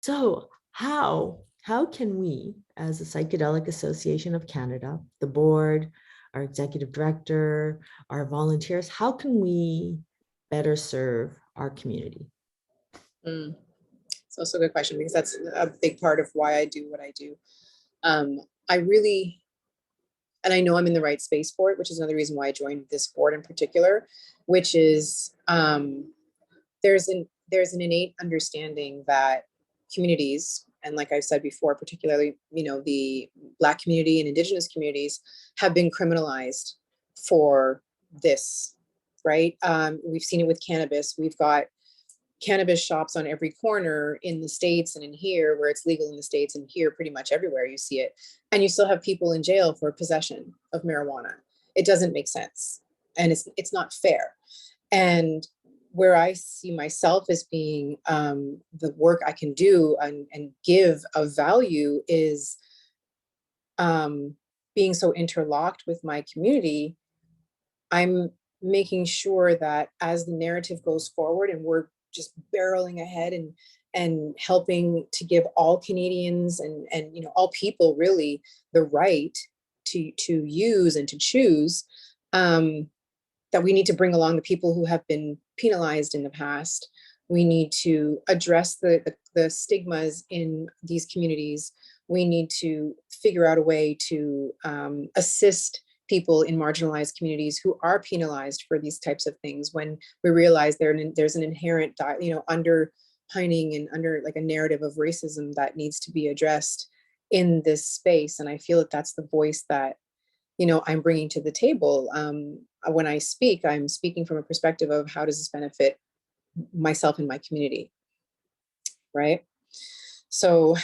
So how can we, as the Psychedelic Association of Canada, the board, our executive director, our volunteers, how can we better serve our community? Mm. It's also a good question because that's a big part of why I do what I do. Um, I really, and I know I'm in the right space for it, which is another reason why I joined this board in particular, which is there's an innate understanding that communities, and like I've said before, particularly, the Black community and Indigenous communities have been criminalized for this, right? We've seen it with cannabis. We've got cannabis shops on every corner in the States and in here where it's legal in the States, and here pretty much everywhere you see it. And you still have people in jail for possession of marijuana. It doesn't make sense. And it's not fair. And where I see myself as being the work I can do and give of value is being so interlocked with my community. I'm making sure that as the narrative goes forward and we're just barreling ahead and helping to give all Canadians and all people really the right to use and to choose, that we need to bring along the people who have been penalized in the past. We need to address the stigmas in these communities. We need to figure out a way to assist people in marginalized communities who are penalized for these types of things, when we realize there's an inherent underpinning and under like a narrative of racism that needs to be addressed in this space. And I feel that that's the voice that I'm bringing to the table. When I speak, I'm speaking from a perspective of how does this benefit myself and my community, right? So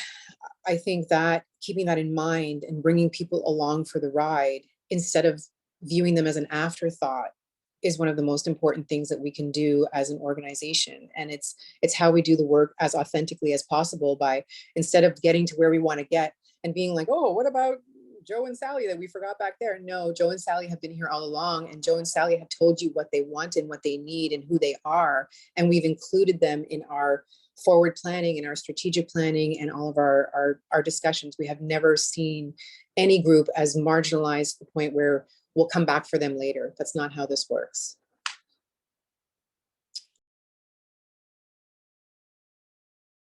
I think that keeping that in mind and bringing people along for the ride instead of viewing them as an afterthought is one of the most important things that we can do as an organization. And it's how we do the work as authentically as possible, by instead of getting to where we want to get and being like, oh, what about Joe and Sally that we forgot back there? No, Joe and Sally have been here all along, and Joe and Sally have told you what they want and what they need and who they are. And we've included them in our forward planning and our strategic planning and all of our discussions. We have never seen any group as marginalized to the point where we'll come back for them later. That's not how this works.